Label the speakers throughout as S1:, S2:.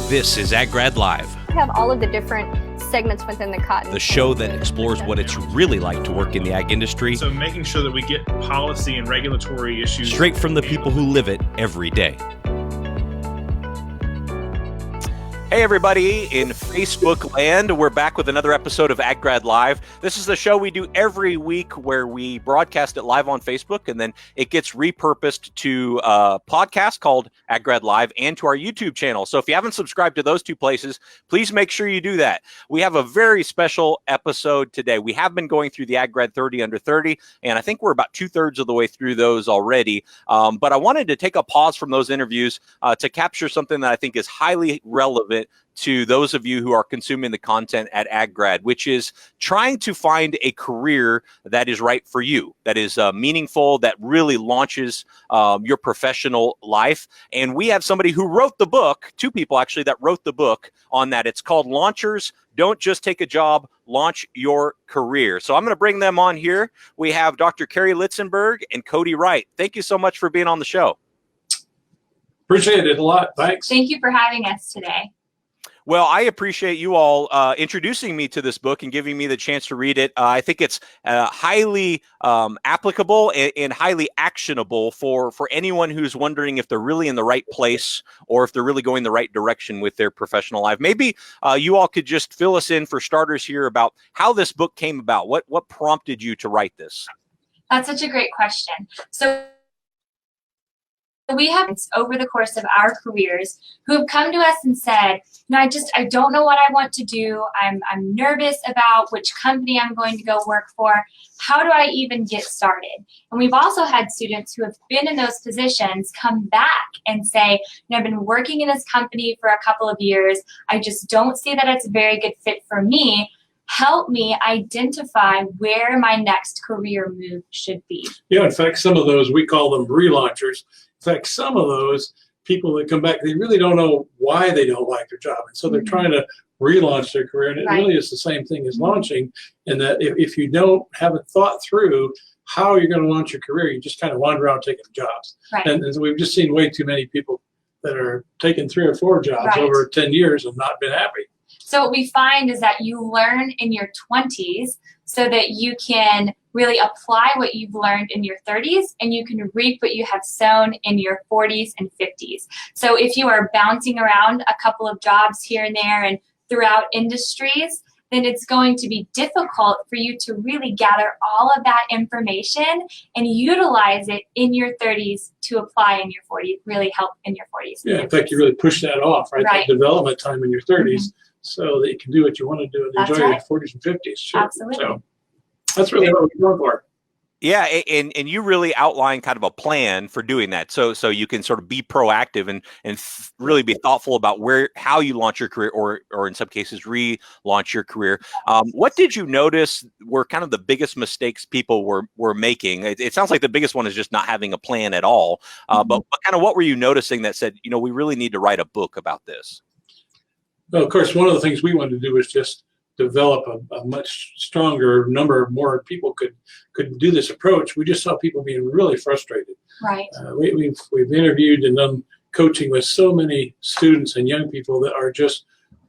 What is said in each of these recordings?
S1: This is AgGrad Live,
S2: We have all of the different segments within the cotton.
S1: the show that explores what it's really like to work in the ag industry,
S3: So making sure that we get policy and regulatory issues
S1: straight from the people who live it every day. Hey everybody in Facebook land, we're back with another episode of AgGrad Live. This is the show we do every week where we broadcast it live on Facebook and then it gets repurposed to a podcast called AgGrad Live and to our YouTube channel. So if you haven't subscribed to those two places, please make sure you do that. We have a very special episode today. We have been going through the AgGrad 30 under 30, and I think we're about 2/3 of the way through those already. But I wanted to take a pause from those interviews to capture something that I think is highly relevant to those of you who are consuming the content at AgGrad, which is trying to find a career that is right for you, that is meaningful, that really launches your professional life. And we have somebody who wrote the book, two people actually that wrote the book on that. It's called Launchers. Don't Just Take a Job, Launch Your Career. So I'm going to bring them on here. We have Dr. Kerry Litzenberg and Codie Wright. Thank you so much for being on the show.
S4: Appreciate it a lot. Thanks.
S5: Thank you for having us today.
S1: Well, I appreciate you all introducing me to this book and giving me the chance to read it. I think it's highly applicable and highly actionable for anyone who's wondering if they're really in the right place or if they're really going the right direction with their professional life. Maybe you all could just fill us in for starters here about how this book came about. What prompted you to write this?
S5: That's such a great question. So we have over the course of our careers who have come to us and said, I don't know what I want to do. I'm nervous about which company I'm going to go work for. How do I even get started? And we've also had students who have been in those positions come back and say, I've been working in this company for a couple of years. I just don't see that it's a very good fit for me. Help me identify where my next career move should be.
S4: Yeah, in fact, some of those, we call them relaunchers. In fact, some of those people that come back, they really don't know why they don't like their job. And so they're trying to relaunch their career. And it really is the same thing as launching, in that if you haven't thought through how you're going to launch your career, you just kind of wander around taking jobs.
S5: Right.
S4: And so we've just seen way too many people that are taking 3 or 4 jobs over 10 years and not been happy.
S5: So what we find is that you learn in your 20s so that you can really apply what you've learned in your 30s, and you can reap what you have sown in your 40s and 50s. So if you are bouncing around a couple of jobs here and there and throughout industries, then it's going to be difficult for you to really gather all of that information and utilize it in your 30s to apply in your 40s, really help in your 40s.
S4: Yeah, in fact, you really push that off, right? That development time in your 30s so that you can do what you want to do and enjoy your 40s and 50s. Sure.
S5: Absolutely.
S4: So that's really what we're going for.
S1: Yeah, and you really outline kind of a plan for doing that, so you can sort of be proactive and really be thoughtful about how you launch your career, or in some cases relaunch your career. What did you notice were kind of the biggest mistakes people were making? It sounds like the biggest one is just not having a plan at all. But kind of what were you noticing that said, we really need to write a book about this?
S4: Well, of course, one of the things we wanted to do was just develop a much stronger number of more people could do this approach. We just saw people being really frustrated.
S5: Right.
S4: We've interviewed and done coaching with so many students and young people that are just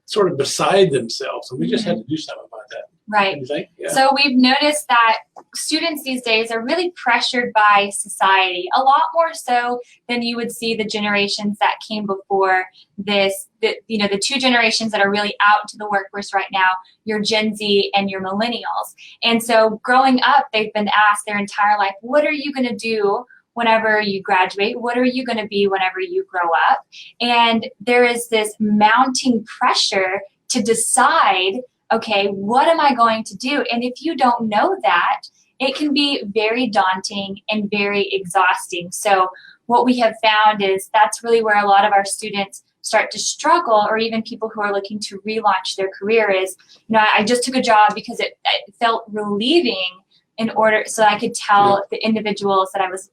S4: sort of beside themselves, and we just had to do something about that.
S5: Right.
S4: What do you think? Yeah.
S5: So we've noticed that students these days are really pressured by society, a lot more so than you would see the generations that came before this. The 2 generations that are really out to the workforce right now, your Gen Z and your millennials. And so growing up, they've been asked their entire life, what are you going to do whenever you graduate? What are you going to be whenever you grow up? And there is this mounting pressure to decide, okay, what am I going to do? And if you don't know that, it can be very daunting and very exhausting. So what we have found is that's really where a lot of our students start to struggle, or even people who are looking to relaunch their career is, I just took a job because it felt relieving in order so I could tell the individuals that I was,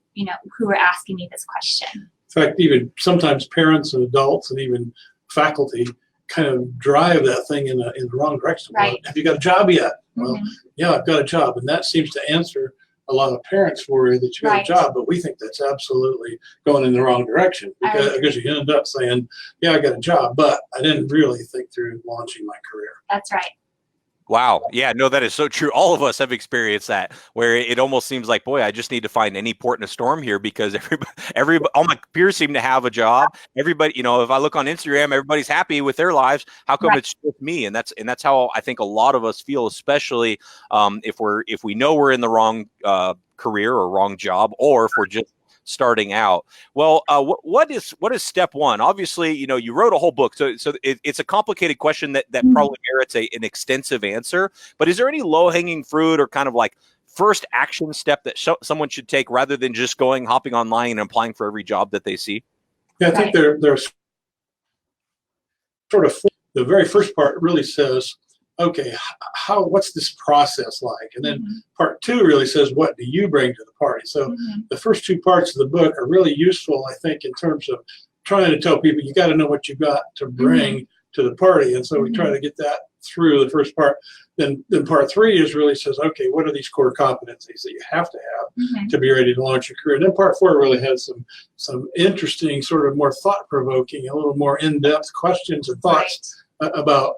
S5: who were asking me this question.
S4: In fact, even sometimes parents and adults and even faculty kind of drive that thing in the wrong direction.
S5: Right.
S4: Well, have you got a job yet? Well, yeah, I've got a job. And that seems to answer a lot of parents worry that you got a job, but we think that's absolutely going in the wrong direction because you end up saying, yeah, I got a job, but I didn't really think through launching my career.
S5: That's right.
S1: Wow. Yeah, no, that is so true. All of us have experienced that, where it almost seems like, boy, I just need to find any port in a storm here because everybody, all my peers seem to have a job. Everybody, you know, if I look on Instagram, everybody's happy with their lives. How come it's just me? And that's how I think a lot of us feel, especially if we know we're in the wrong career or wrong job, or if we're just starting out. Well, what is step one? Obviously, you know, you wrote a whole book, so it's a complicated question that probably merits an extensive answer. But is there any low-hanging fruit or kind of like first action step that someone should take rather than just hopping online and applying for every job that they see?
S4: Yeah, I think there's sort of the very first part really says, okay, what's this process like? And then part two really says, what do you bring to the party? So the first two parts of the book are really useful, I think, in terms of trying to tell people you got to know what you got to bring to the party. And so we try to get that through the first part. Then part three is really says, okay, what are these core competencies that you have to have to be ready to launch your career? And then part four really has some interesting, sort of more thought-provoking, a little more in-depth questions and thoughts about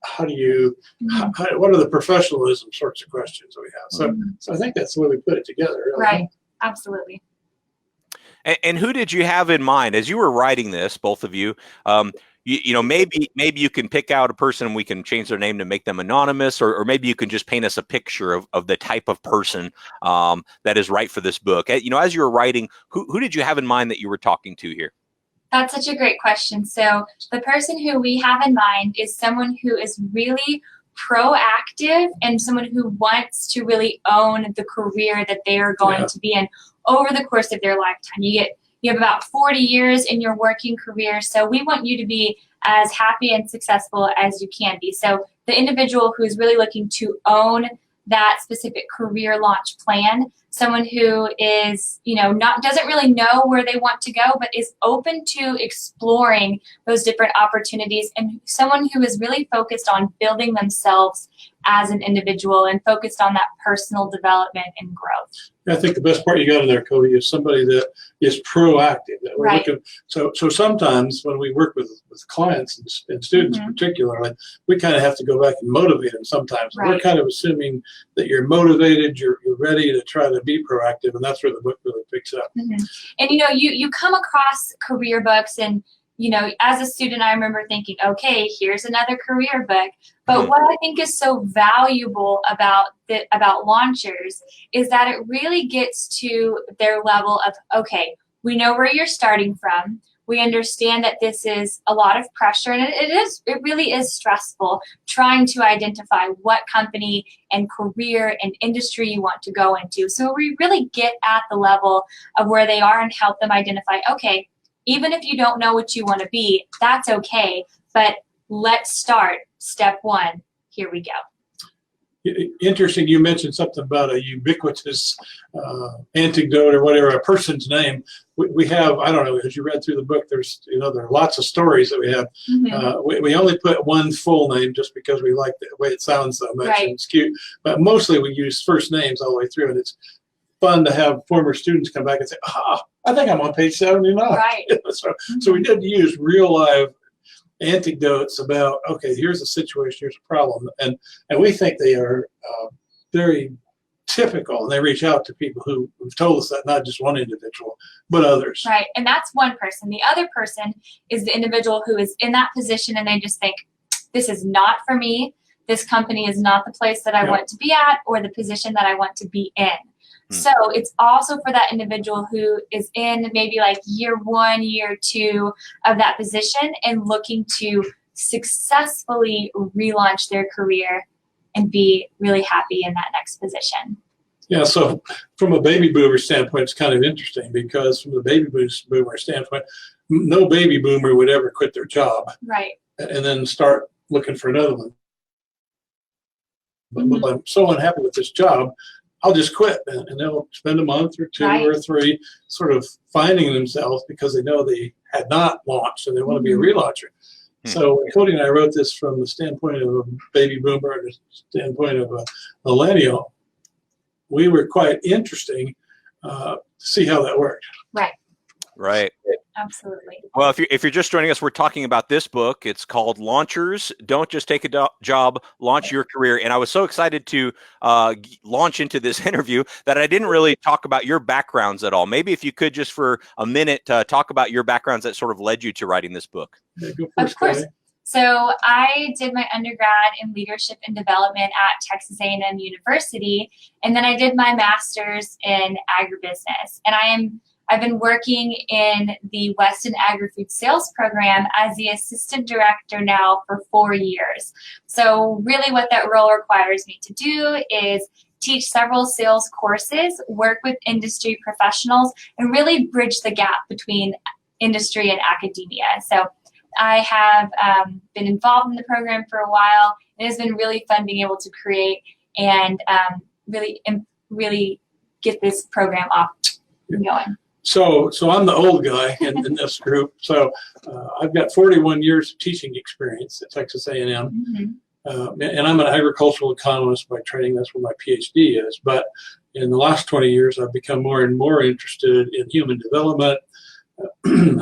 S4: how do you, what are the professionalism sorts of questions that we have? So I think that's the way we put it together. Really.
S5: Right. Absolutely.
S1: And who did you have in mind as you were writing this, both of you? You know, maybe you can pick out a person and we can change their name to make them anonymous, or maybe you can just paint us a picture of the type of person that is right for this book. You know, as you were writing, who did you have in mind that you were talking to here?
S5: That's such a great question. So the person who we have in mind is someone who is really proactive and someone who wants to really own the career that they are going to be in over the course of their lifetime. You have about 40 years in your working career, so we want you to be as happy and successful as you can be. So the individual who is really looking to own that specific career launch plan, someone who is, you know, doesn't really know where they want to go, but is open to exploring those different opportunities, and someone who is really focused on building themselves as an individual and focused on that personal development and growth.
S4: I think the best part you got in there, Codie, is somebody that is proactive. That we're looking, so sometimes when we work with clients and students particularly, we kind of have to go back and motivate them sometimes. We're kind of assuming that you're motivated, you're ready to try to be proactive, and that's where the book really picks up.
S5: And, you know, you come across career books, and, you know, as a student, I remember thinking, okay, here's another career book. But what I think is so valuable about launchers is that it really gets to their level of, okay, we know where you're starting from. We understand that this is a lot of pressure, and it really is stressful trying to identify what company and career and industry you want to go into. So we really get at the level of where they are and help them identify, okay, even if you don't know what you want to be, that's okay, but let's start step one. Here we go.
S4: Interesting, you mentioned something about a ubiquitous anecdote or whatever, a person's name. We have, I don't know, as you read through the book, there's, you know, there are lots of stories that we have. We only put one full name just because we like the way it sounds so much and it's cute. But mostly we use first names all the way through, and it's fun to have former students come back and say, I think I'm on page 79.
S5: Right.
S4: So we did use real live anecdotes about, okay, here's a situation, here's a problem, and we think they are very typical, and they reach out to people who've told us that, not just one individual, but others.
S5: Right, and that's one person. The other person is the individual who is in that position, and they just think, this is not for me, this company is not the place that I want to be at, or the position that I want to be in. So it's also for that individual who is in maybe like year 1, year 2 of that position and looking to successfully relaunch their career and be really happy in that next position.
S4: Yeah, so from a baby boomer standpoint, it's kind of interesting because from the baby boomer standpoint, no baby boomer would ever quit their job and then start looking for another one. But I'm so unhappy with this job, I'll just quit, and they'll spend a month or 2 or 3 sort of finding themselves because they know they had not launched and they want to be a relauncher. So Codie and I wrote this from the standpoint of a baby boomer and the standpoint of a millennial. we were quite interesting to see how that worked.
S5: Right.
S1: Right.
S5: Absolutely.
S1: Well, if you're just joining us, we're talking about this book. It's called Launchers. Don't just take a job, launch your career. And I was so excited to launch into this interview that I didn't really talk about your backgrounds at all. Maybe if you could just for a minute talk about your backgrounds that sort of led you to writing this book.
S4: Yeah, go first,
S5: Of course.
S4: Codie.
S5: So I did my undergrad in leadership and development at Texas A&M University, and then I did my master's in agribusiness. And I've been working in the Weston Agri-Food Sales Program as the assistant director now for 4 years. So really what that role requires me to do is teach several sales courses, work with industry professionals, and really bridge the gap between industry and academia. So I have been involved in the program for a while. It has been really fun being able to create and really get this program off and going.
S4: So I'm the old guy in this group. So I've got 41 years of teaching experience at Texas A&M.
S5: Mm-hmm.
S4: And I'm an agricultural economist by training. That's where my PhD is. But in the last 20 years, I've become more and more interested in human development,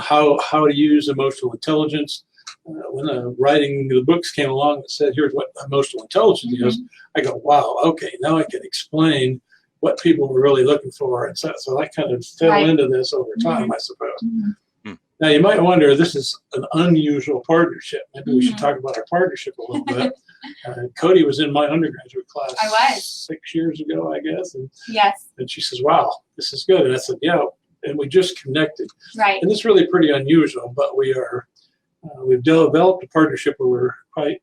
S4: how to use emotional intelligence. When writing the books came along that said, here's what emotional intelligence is, I go, wow, okay, now I can explain what people were really looking for. And so I kind of fell into this over time, I suppose. Now, you might wonder, this is an unusual partnership. Maybe we should talk about our partnership a little bit. Codie was in my undergraduate class
S5: I was.
S4: 6 years ago, I guess. And,
S5: Yes.
S4: and she says, wow, this is good. And I said, yeah. And we just connected.
S5: Right.
S4: And it's really pretty unusual, but we've developed a partnership where we're quite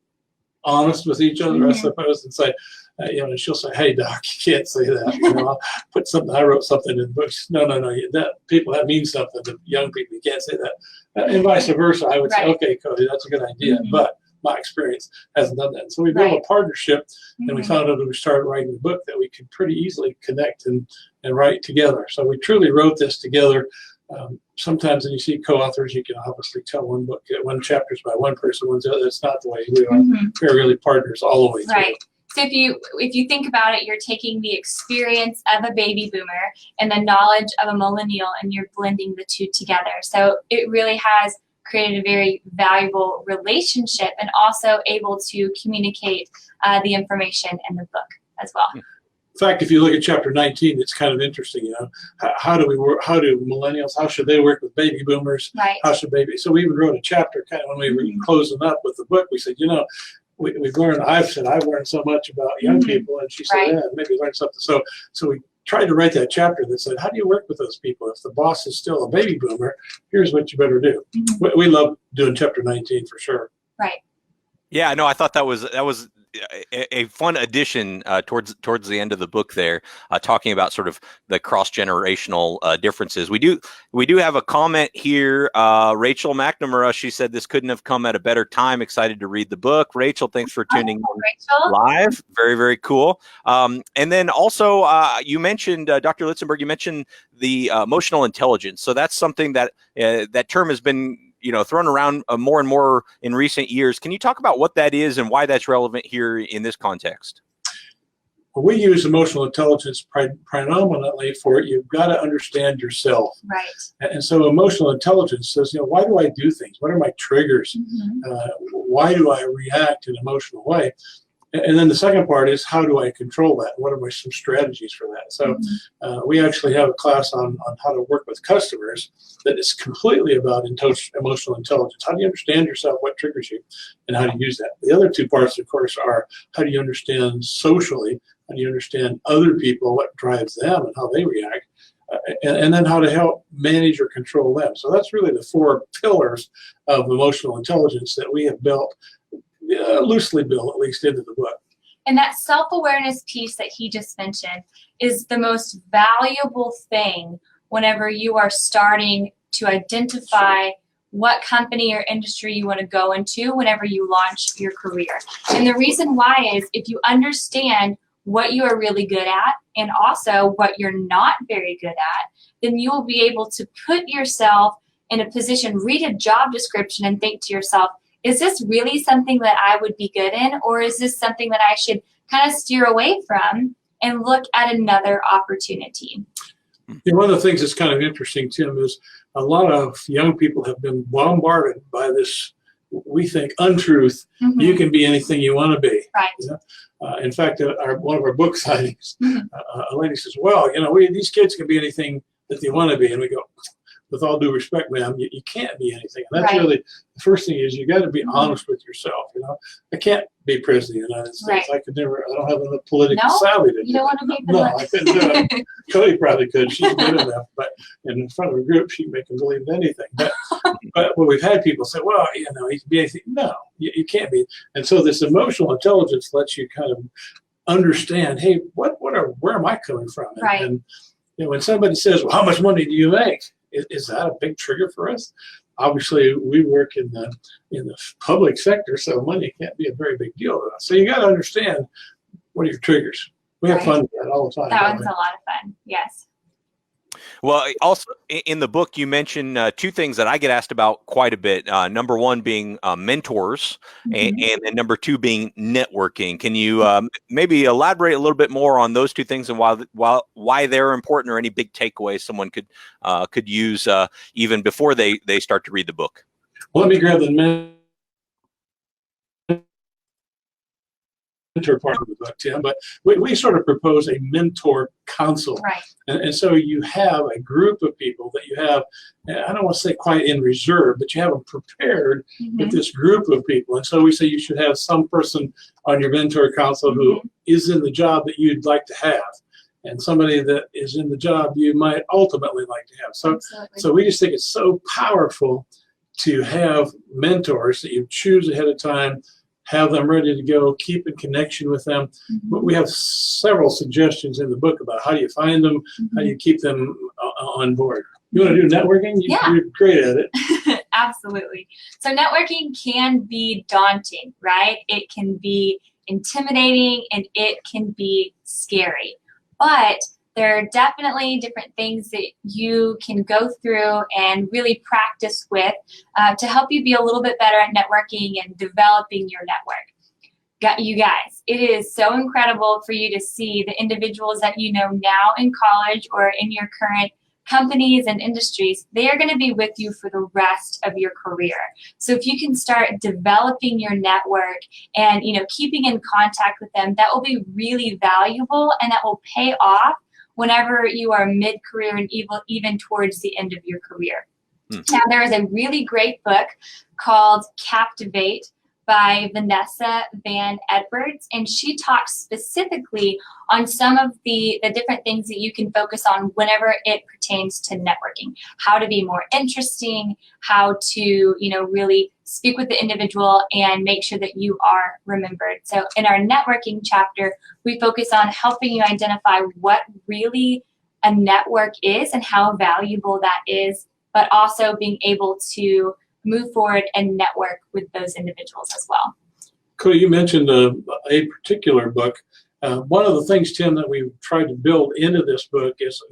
S4: honest with each other, I suppose, and say, and she'll say, hey, Doc, you can't say that. I'll put something, I wrote something in the book. No, that means something to young people. You can't say that. And vice versa. I would say, okay, Codie, that's a good idea. But my experience hasn't done that. So we built a partnership, and we found out when we started writing the book that we could pretty easily connect and write together. So we truly wrote this together. Sometimes when you see co-authors, you can obviously tell one chapter's by one person, one's the other. That's not the way we are. We're really partners all the way through.
S5: Right. So if you think about it, you're taking the experience of a baby boomer and the knowledge of a millennial, and you're blending the two together. So it really has created a very valuable relationship, and also able to communicate the information in the book as well.
S4: In fact, if you look at chapter 19, it's kind of interesting. How do we work? How do millennials? How should they work with baby boomers?
S5: Right.
S4: How should baby? So we even wrote a chapter kind of when we were closing up with the book. We said, we've learned. I've learned so much about young people, and she said, yeah, maybe learn something. So we tried to write that chapter that said, how do you work with those people? If the boss is still a baby boomer, here's what you better do. We love doing chapter 19 for sure.
S5: Right.
S1: Yeah, no, I thought that was a fun addition towards the end of the book there, talking about sort of the cross-generational differences. We do have a comment here. Rachel McNamara, she said this couldn't have come at a better time. Excited to read the book. Rachel, thanks for tuning in live. Very, very cool. And then also you mentioned, Dr. Litzenberg, you mentioned the emotional intelligence. So that's something that that term has been thrown around more and more in recent years. Can you talk about what that is and why that's relevant here in this context?
S4: Well, we use emotional intelligence predominantly for you've got to understand yourself.
S5: Right.
S4: And so emotional intelligence says, why do I do things? What are my triggers? Why do I react in an emotional way? And then the second part is, how do I control that? What are some strategies for that? So we actually have a class on how to work with customers that is completely about emotional intelligence. How do you understand yourself, what triggers you, and how to use that? The other two parts, of course, are how do you understand socially, how do you understand other people, what drives them and how they react, and then how to help manage or control them. So that's really the four pillars of emotional intelligence that we have built, loosely built, at least into the book.
S5: And that self-awareness piece that he just mentioned is the most valuable thing whenever you are starting to identify what company or industry you want to go into whenever you launch your career. And the reason why is if you understand what you are really good at and also what you're not very good at, then you will be able to put yourself in a position, read a job description and think to yourself, is this really something that I would be good in, or is this something that I should kind of steer away from and look at another opportunity.
S4: One of the things that's kind of interesting, Tim, is a lot of young people have been bombarded by this, we think, untruth. You can be anything you want to be.
S5: Right.
S4: You know? In fact, one of our book signings, a lady says, well, you know, these kids can be anything that they want to be. And we go, with all due respect, ma'am, you can't be anything. And that's really the first thing is you got to be honest with yourself. You know, I can't be president of the United States. I could never. I don't have enough political savvy to do it.
S5: You don't want to be
S4: No, I couldn't do it. Codie probably could. She's good enough, but in front of a group, she'd make them believe in anything. But we've had people say, well, you know, you can be anything. No, you can't be. And so this emotional intelligence lets you kind of understand, hey, where am I coming from? And you know, when somebody says, well, how much money do you make? Is that a big trigger for us? Obviously, we work in the public sector, so money can't be a very big deal to us. So you got to understand what are your triggers. We have fun with that all the time.
S5: That one's a lot of fun. Yes.
S1: Well, also in the book, you mentioned two things that I get asked about quite a bit. Number one being mentors, and then number two being networking. Can you maybe elaborate a little bit more on those two things and why they're important, or any big takeaways someone could use even before they start to read the book?
S4: Well, let me grab the mentor part of the book, Tim, but we sort of propose a mentor council. And so you have a group of people that you have, I don't want to say quite in reserve, but you have them prepared with this group of people. And so we say you should have some person on your mentor council who is in the job that you'd like to have, and somebody that is in the job you might ultimately like to have. So we just think it's so powerful to have mentors that you choose ahead of time, have them ready to go, keep in connection with them. But we have several suggestions in the book about how do you find them, how do you keep them on board. You want to do networking? You're great at it.
S5: Absolutely. So networking can be daunting, right? It can be intimidating and it can be scary. But there are definitely different things that you can go through and really practice with to help you be a little bit better at networking and developing your network. You guys, it is so incredible for you to see the individuals that you know now in college or in your current companies and industries. They are going to be with you for the rest of your career. So if you can start developing your network and keeping in contact with them, that will be really valuable, and that will pay off whenever you are mid-career and even towards the end of your career. Now, there is a really great book called Captivate by Vanessa Van Edwards, and she talks specifically on some of the different things that you can focus on whenever it pertains to networking. How to be more interesting, how to really speak with the individual and make sure that you are remembered. So in our networking chapter, we focus on helping you identify what really a network is and how valuable that is, but also being able to move forward and network with those individuals as well.
S4: Codie, you mentioned a particular book. One of the things, Tim, that we've tried to build into this book is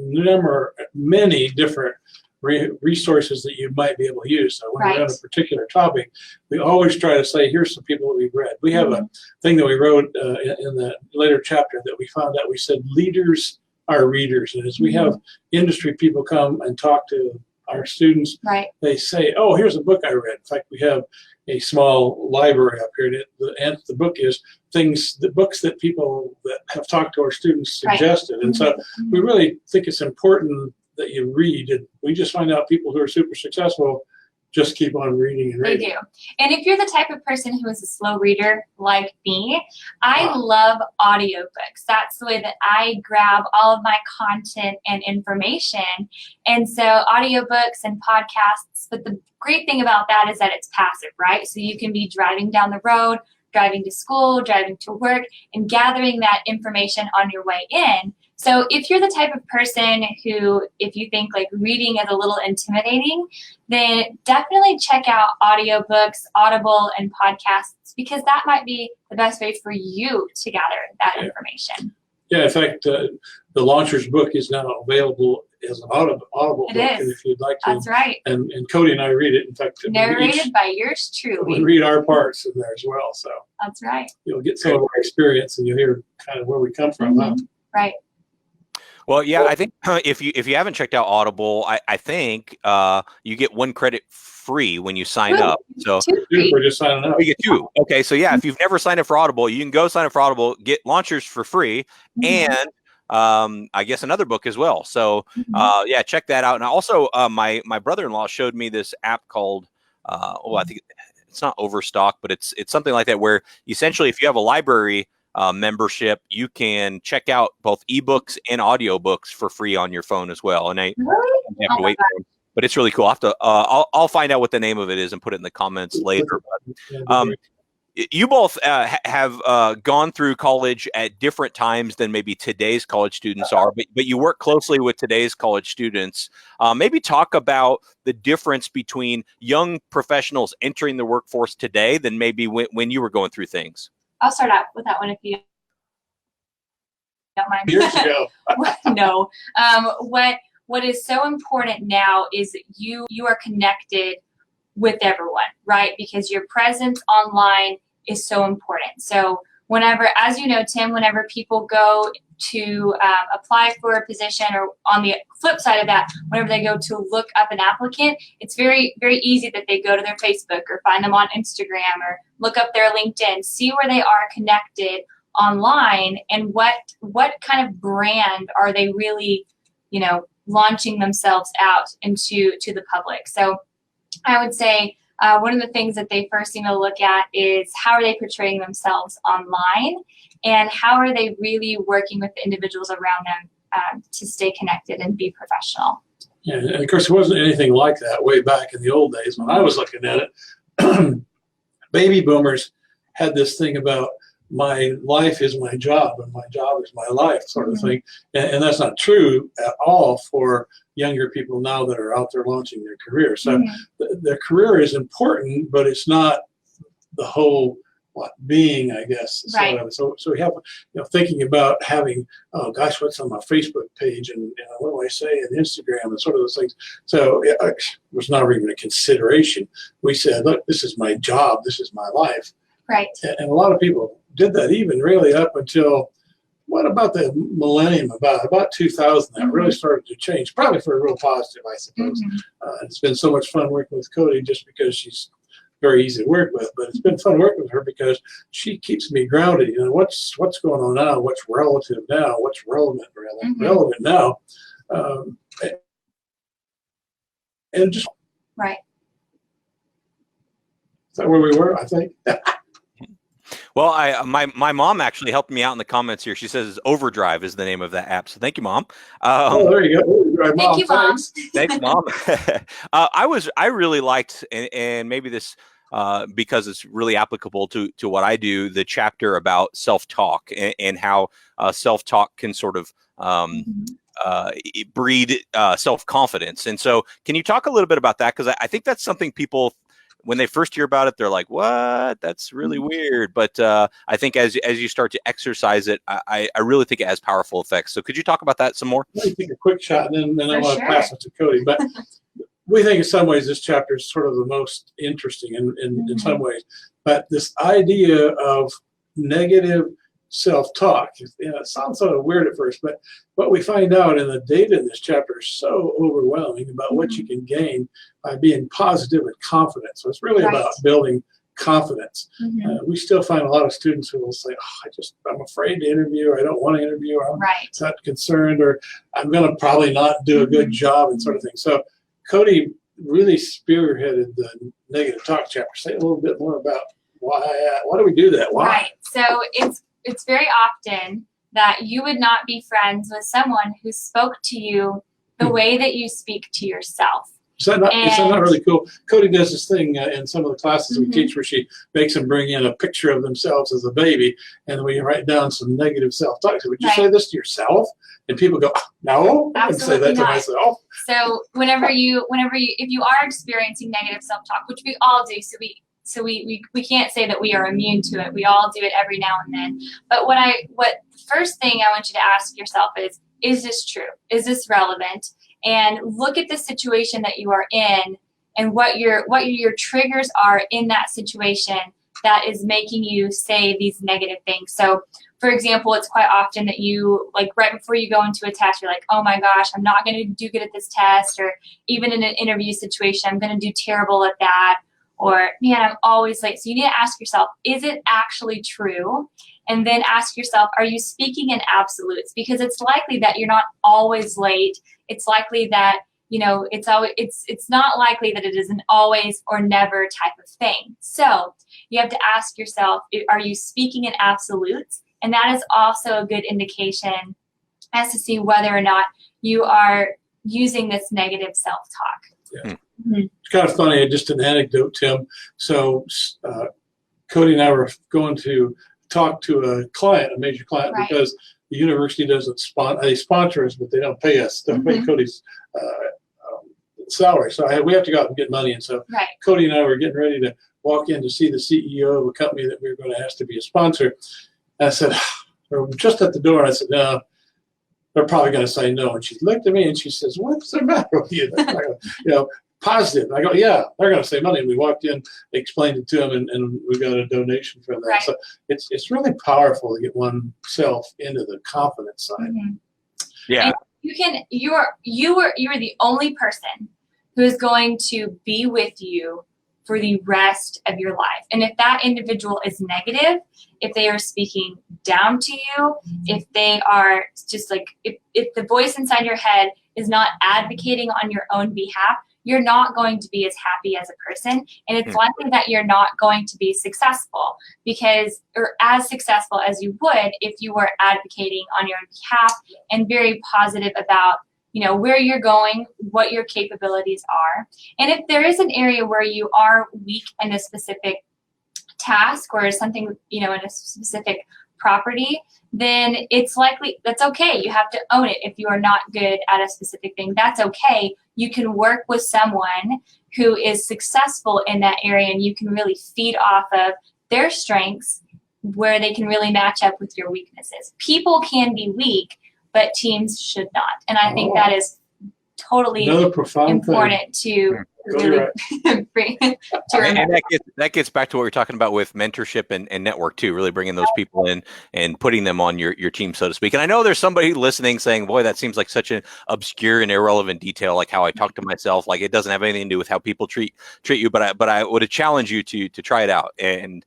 S4: many different resources that you might be able to use. So when we're on a particular topic, we always try to say, here's some people that we've read. We have a thing that we wrote in the later chapter that we found out. We said, leaders are readers. And as we have industry people come and talk to our students, they say, oh, here's a book I read. In fact, we have a small library up here. And the book is books that people that have talked to our students suggested. And so we really think it's important that you read. And we just find out people who are super successful just keep on reading and reading.
S5: They do. And if you're the type of person who is a slow reader like me, I love audiobooks. That's the way that I grab all of my content and information. And so audiobooks and podcasts, but the great thing about that is that it's passive, right? So you can be driving down the road, driving to school, driving to work, and gathering that information on your way in. So if you're the type of person who, if you think like reading is a little intimidating, then definitely check out audiobooks, Audible, and podcasts, because that might be the best way for you to gather that information.
S4: Yeah, in fact, the Launcher's book is now available as an Audible book. And if you'd like to.
S5: That's right.
S4: And Codie and I read it. In fact,
S5: narrated by yours truly.
S4: We read our parts in there as well. So
S5: that's right.
S4: You'll get some of our experience and you'll hear kind of where we come from. Huh?
S5: Right.
S1: Well, yeah, I think if you haven't checked out Audible, I think you get 1 credit free when you sign up. So
S4: We're just signing up.
S1: you get 2. Okay, so yeah, if you've never signed up for Audible, you can go sign up for Audible, get Launchers for free, and I guess another book as well. So yeah, check that out. And also, my brother-in-law showed me this app called I think it's not Overstock, but it's something like that, where essentially if you have a library membership, you can check out both ebooks and audiobooks for free on your phone as well. And I you have to wait for them, but it's really cool. I'll have to I'll find out what the name of it is and put it in the comments later. But, you both have gone through college at different times than maybe today's college students are, but you work closely with today's college students. Maybe talk about the difference between young professionals entering the workforce today than maybe when you were going through things.
S5: I'll start out with that one if you don't mind.
S4: Years ago.
S5: No. What is so important now is you are connected with everyone, right? Because your presence online is so important. So whenever, as you know, Tim, whenever people go to apply for a position, or on the flip side of that, whenever they go to look up an applicant, it's very, very easy that they go to their Facebook or find them on Instagram or look up their LinkedIn, see where they are connected online, and what kind of brand are they really, launching themselves out into the public. So I would say one of the things that they first need to look at is how are they portraying themselves online, and how are they really working with the individuals around them to stay connected and be professional.
S4: Yeah, and of course, it wasn't anything like that way back in the old days when I was looking at it. Baby boomers had this thing about my life is my job and my job is my life sort of thing. And that's not true at all for younger people now that are out there launching their career. So their career is important, but it's not the whole being, I guess.
S5: Right.
S4: So we have, thinking about having, oh gosh, what's on my Facebook page and what do I say on Instagram and sort of those things. So it was not even a consideration. We said, look, this is my job. This is my life.
S5: Right.
S4: And a lot of people did that even really up until, what about the millennium, about 2000, that really started to change, probably for a real positive, I suppose. It's been so much fun working with Codie just because she's very easy to work with, but it's been fun working with her because she keeps me grounded. What's going on now, what's relative now, what's relevant now. And just
S5: right.
S4: Is that where we were, I think?
S1: Well, my mom actually helped me out in the comments here. She says Overdrive is the name of that app. So thank you, Mom.
S4: Oh, there you go. Overdrive, Mom.
S5: Thank you, Mom.
S1: Thanks, Mom. I really liked, and maybe this because it's really applicable to what I do, the chapter about self-talk and how self-talk can sort of breed self-confidence. And so can you talk a little bit about that? Because I think that's something people, when they first hear about it, they're like, what? That's really weird. But I think as you start to exercise it, I really think it has powerful effects. So could you talk about that some more?
S4: Let me take a quick shot, and then I want to pass it to Codie. But we think in some ways this chapter is sort of the most interesting in some ways. But this idea of negative self-talk, it sounds sort of weird at first, but what we find out in the data in this chapter is so overwhelming about what you can gain by being positive and confident. So it's really about building confidence. We still find a lot of students who will say, I'm afraid to interview, or I don't want to interview, or I'm not concerned, or I'm going to probably not do a good job, and sort of thing. So Codie really spearheaded the negative talk chapter. Say a little bit more about why do we do that? Why?
S5: Right. So it's very often that you would not be friends with someone who spoke to you the way that you speak to yourself.
S4: Is that not really cool? Codie does this thing in some of the classes we teach where she makes them bring in a picture of themselves as a baby, and we write down some negative self-talk. So would you say this to yourself? And people go, no, I wouldn't say that to myself.
S5: So whenever you, if you are experiencing negative self-talk, which we all do, so we can't say that we are immune to it. We all do it every now and then. But what first thing I want you to ask yourself is this true? Is this relevant? And look at the situation that you are in and what your triggers are in that situation that is making you say these negative things. So for example, it's quite often that you, like right before you go into a test, you're like, oh my gosh, I'm not going to do good at this test, or even in an interview situation, I'm going to do terrible at that, or man, I'm always late. So you need to ask yourself, is it actually true? And then ask yourself, are you speaking in absolutes? Because it's likely that you're not always late. It's likely that, you know, it's not likely that it is an always or never type of thing. So you have to ask yourself, are you speaking in absolutes? And that is also a good indication as to see whether or not you are using this negative self-talk.
S4: Yeah. It's kind of funny, just an anecdote, Tim. So Codie and I were going to talk to a client, a major client,
S5: Right.
S4: because the university doesn't they sponsor us, but they don't pay us. They pay Codie's salary. So we have to go out and get money. And so
S5: Right.
S4: Codie and I were getting ready to walk in to see the CEO of a company that we were going to ask to be a sponsor. And I said, we're just at the door, and I said, no, they're probably going to say no. And she looked at me and she says, what's the matter with you? You know, positive. I go, yeah, they're going to say money. And we walked in, explained it to them, and we got a donation from that.
S5: Right.
S4: So it's really powerful to get oneself into the confidence side.
S1: Yeah.
S5: And you're the only person who is going to be with you for the rest of your life. And if that individual is negative, if they are speaking down to you, if they are just like, if the voice inside your head is not advocating on your own behalf, you're not going to be as happy as a person. And it's likely that you're not going to be successful, or as successful as you would if you were advocating on your own behalf and very positive about, you know, where you're going, what your capabilities are. And if there is an area where you are weak in a specific task or something, you know, in a specific property, then it's likely that's okay. You have to own it. If you are not good at a specific thing, that's okay. You can work with someone who is successful in that area, and you can really feed off of their strengths where they can really match up with your weaknesses. People can be weak, but teams should not. And I think that is totally important to really bring to remember.
S1: And that gets back to what we're talking about with mentorship and network too, really bringing those people in and putting them on your team, so to speak. And I know there's somebody listening saying, boy, that seems like such an obscure and irrelevant detail, like how I talk to myself, like it doesn't have anything to do with how people treat you. But I would challenge you to try it out and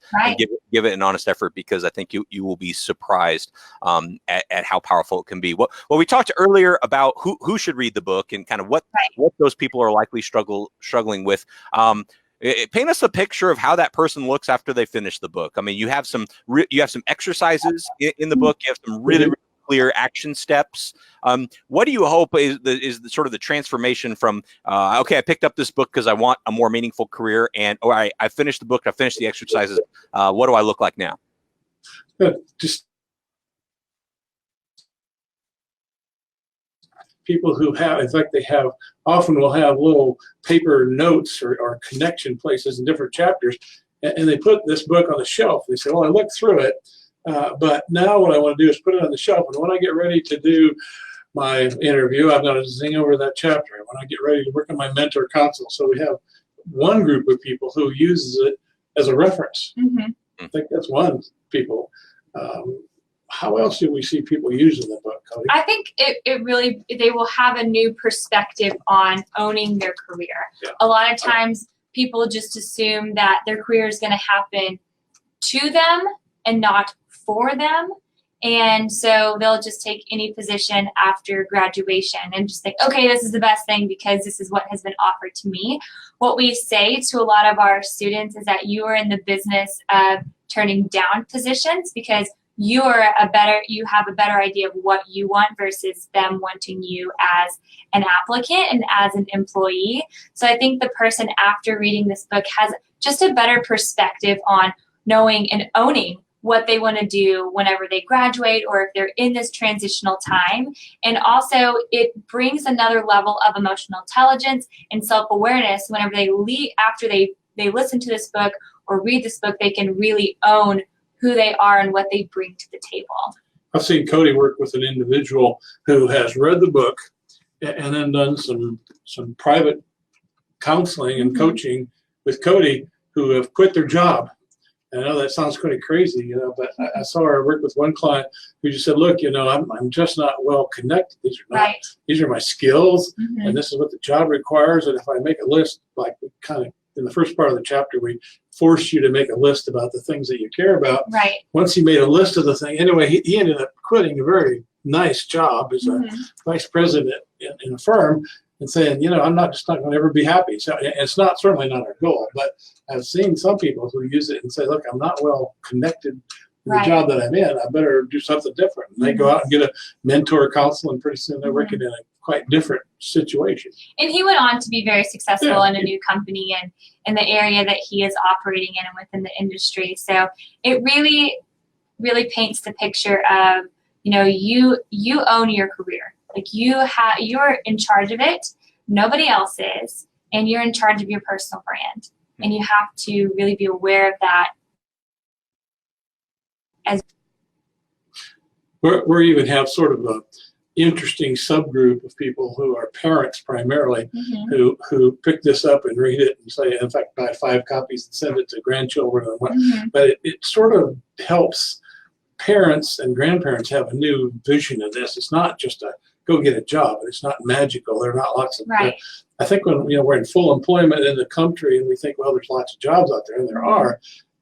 S1: give it an honest effort, because I think you will be surprised at how powerful it can be. Well, we talked earlier about who should read the book and kind of what those people are likely struggling with. Paint us a picture of how that person looks after they finish the book. I mean, you have some exercises in the book. You have some really clear action steps. What do you hope is sort of the transformation from okay, I picked up this book because I want a more meaningful career, and I finished the book, I finished the exercises. What do I look like now?
S4: Just people who have, in fact, often will have little paper notes or connection places in different chapters, and they put this book on the shelf. They say, well, I looked through it, but now what I want to do is put it on the shelf, and when I get ready to do my interview, I'm going to zing over that chapter. When I get ready to work on my mentor console. So we have one group of people who uses it as a reference. I think that's one people. How else do we see people using the book, Codie?
S5: I think they will have a new perspective on owning their career.
S4: Yeah.
S5: A lot of times people just assume that their career is going to happen to them and not for them. And so they'll just take any position after graduation and just think, okay, this is the best thing because this is what has been offered to me. What we say to a lot of our students is that you are in the business of turning down positions because you have a better idea of what you want versus them wanting you as an applicant and as an employee. So I think the person after reading this book has just a better perspective on knowing and owning what they want to do whenever they graduate or if they're in this transitional time. And also it brings another level of emotional intelligence and self-awareness whenever they leave, after they listen to this book or read this book, they can really own who they are and what they bring to the table.
S4: I've seen Codie work with an individual who has read the book and then done some private counseling and coaching with Codie, who have quit their job And I know that sounds kind of crazy, you know, but I saw her work with one client who just said, look, you know, I'm just not well connected. These are not, these are my skills, and this is what the job requires. And if I make a list, like we kind of, in the first part of the chapter, we forced you to make a list about the things that you care about.
S5: Right.
S4: Once he made a list of the things, anyway, he ended up quitting a very nice job as a vice president in a firm and saying, you know, I'm not going to ever be happy. So it's not, certainly not our goal, but I've seen some people who use it and say, look, I'm not well connected in the job that I'm in. I better do something different. And they go out and get a mentor, counsel, and pretty soon they're working in a quite different situation.
S5: And he went on to be very successful in a new company and in the area that he is operating in and within the industry. So it really, really paints the picture of, you know, you own your career. Like you're in charge of it. Nobody else is, and you're in charge of your personal brand. And you have to really be aware of that. As
S4: we even have sort of a interesting subgroup of people who are parents primarily, who pick this up and read it and say, in fact, buy 5 copies and send it to grandchildren. But it sort of helps parents and grandparents have a new vision of this. It's not just a go get a job. It's not magical. There are not lots of. I think when we're in full employment in the country and we think, well, there's lots of jobs out there, and there are,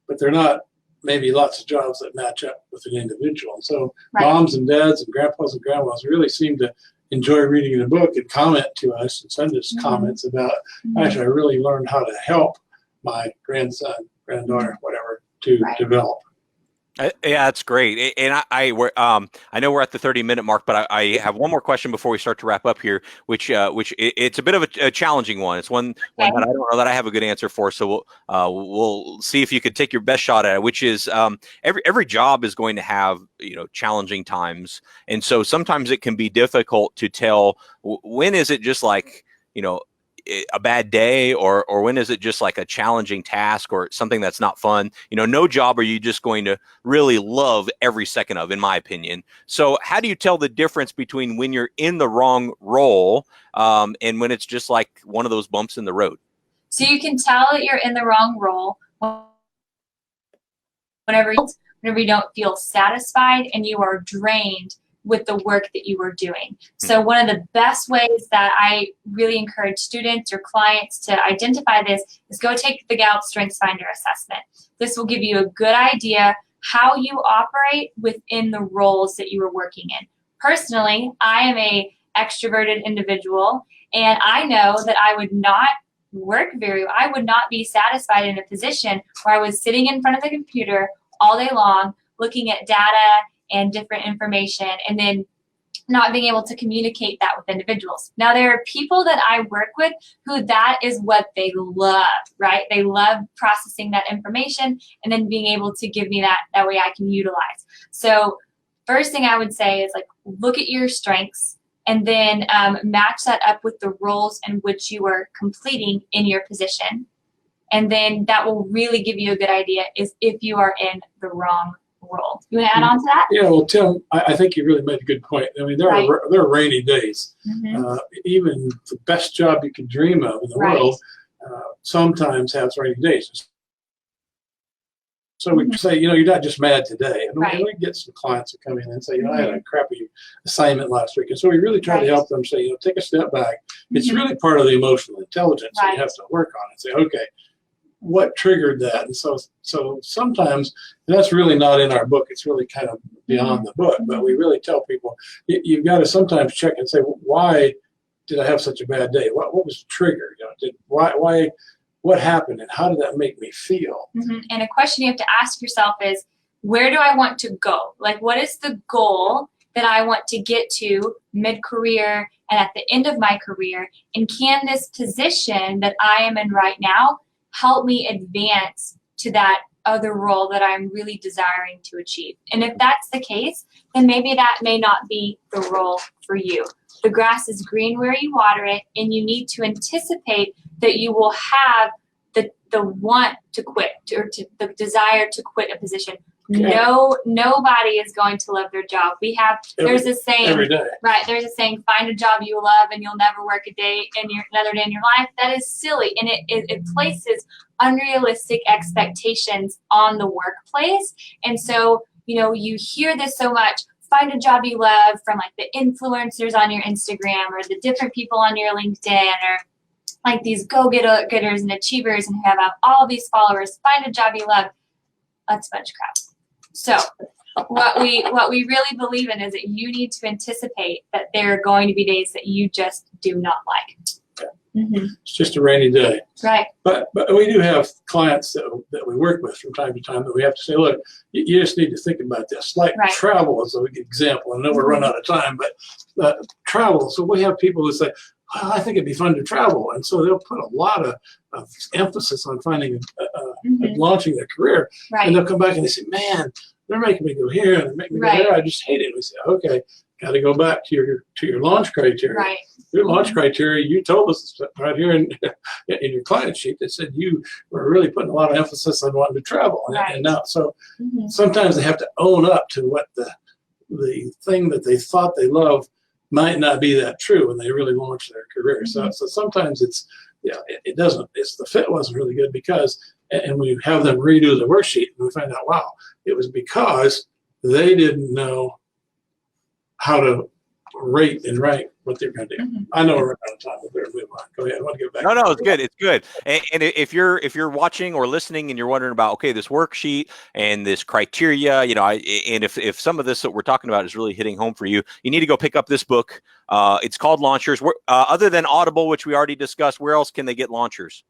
S4: but they're not maybe lots of jobs that match up with an individual. So moms and dads and grandpas and grandmas really seem to enjoy reading the book and comment to us and send us comments about, actually, I really learned how to help my grandson, granddaughter, whatever, to develop.
S1: Yeah, that's great. And I know we're at the 30-minute mark, but I have one more question before we start to wrap up here, which it's a bit of a challenging one. It's one that I don't know that I have a good answer for. So we'll see if you could take your best shot at it. Which is every job is going to have challenging times, and so sometimes it can be difficult to tell when is it just like a bad day or when is it just like a challenging task or something that's not fun. No job are you just going to really love every second of, in my opinion. So how do you tell the difference between when you're in the wrong role and when it's just like one of those bumps in the road?
S5: So you can tell that you're in the wrong role whenever you don't feel satisfied and you are drained with the work that you are doing. So one of the best ways that I really encourage students or clients to identify this is go take the Gallup Strengths Finder assessment. This will give you a good idea how you operate within the roles that you are working in. Personally, I am a extroverted individual, and I know that I would not I would not be satisfied in a position where I was sitting in front of the computer all day long looking at data and different information, and then not being able to communicate that with individuals. Now, there are people that I work with who that is what they love, right? They love processing that information and then being able to give me that way I can utilize. So first thing I would say is look at your strengths and then match that up with the roles in which you are completing in your position. And then that will really give you a good idea is if you are in the wrong role. You want to add on to that?
S4: Yeah, well, Tim, I think you really made a good point. I mean, there are rainy days. Even the best job you can dream of in the world sometimes has rainy days. So we can say, you're not just mad today. And we get some clients that come in and say, I had a crappy assignment last week. And so we really try to help them say, take a step back. It's really part of the emotional intelligence that you have to work on and say, okay, what triggered that? And so sometimes, and that's really not in our book, it's really kind of beyond the book, but we really tell people, you've got to sometimes check and say, why did I have such a bad day? What was the trigger? What happened and how did that make me feel?
S5: And a question you have to ask yourself is, where do I want to go? What is the goal that I want to get to mid-career and at the end of my career? And can this position that I am in right now help me advance to that other role that I'm really desiring to achieve? And if that's the case, then maybe that may not be the role for you. The grass is green where you water it, and you need to anticipate that you will have the want to quit or the desire to quit a position Nobody is going to love their job. There's a saying
S4: every day.
S5: Right. There's a saying, find a job you love and you'll never work another day in your life. That is silly. And it places unrealistic expectations on the workplace. And so, you hear this so much, find a job you love, from like the influencers on your Instagram or the different people on your LinkedIn, or like these go-getters and achievers and who have all these followers. Find a job you love. That's a bunch of crap. So what we really believe in is that you need to anticipate that there are going to be days that you just do not like. Mm-hmm.
S4: It's just a rainy day.
S5: Right.
S4: But we do have clients that we work with from time to time that we have to say, look, you just need to think about this. Like travel is an example. I know we're running out of time, but travel. So we have people who say, well, I think it'd be fun to travel. And so they'll put a lot of emphasis on finding, launching their career.
S5: Right.
S4: And they'll come back and they say, man, they're making me go here and they're making me go there. I just hate it. And we say, okay, got to go back to your launch criteria.
S5: Right.
S4: Your launch criteria, you told us right here in your client sheet that said you were really putting a lot of emphasis on wanting to travel.
S5: Right.
S4: And now, so sometimes they have to own up to what the thing that they thought they loved might not be that true when they really launch their career. So sometimes it doesn't, the fit wasn't really good because, and we have them redo the worksheet and we find out, wow, it was because they didn't know how to rate and rank what they're going to do. I know we're out of time. We're going to move on. Go ahead. I want to get back.
S1: No, it's good. It's good. And if you're watching or listening and you're wondering about, okay, this worksheet and this criteria, and if some of this that we're talking about is really hitting home for you, you need to go pick up this book. It's called Launchers. Other than Audible, which we already discussed, where else can they get Launchers?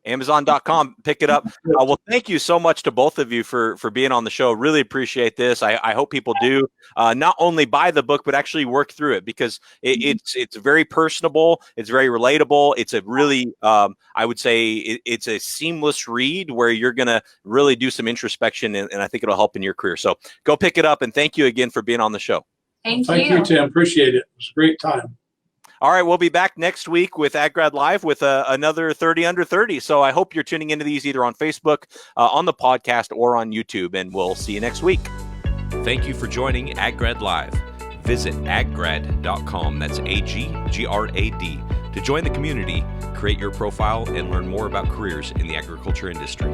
S1: Amazon.com. Pick it up. Well, thank you so much to both of you for being on the show. Really appreciate this. I hope people do not only buy the book, but actually work through it, because it's very personable. It's very relatable. It's a really, I would say it's a seamless read where you're going to really do some introspection, and I think it'll help in your career. So go pick it up, and thank you again for being on the show.
S5: Thank
S4: you, Tim. Appreciate it. It was a great time.
S1: All right, we'll be back next week with AgGrad Live with another 30 Under 30. So I hope you're tuning into these either on Facebook, on the podcast, or on YouTube, and we'll see you next week.
S6: Thank you for joining AgGrad Live. Visit aggrad.com, that's AGGRAD, to join the community, create your profile, and learn more about careers in the agriculture industry.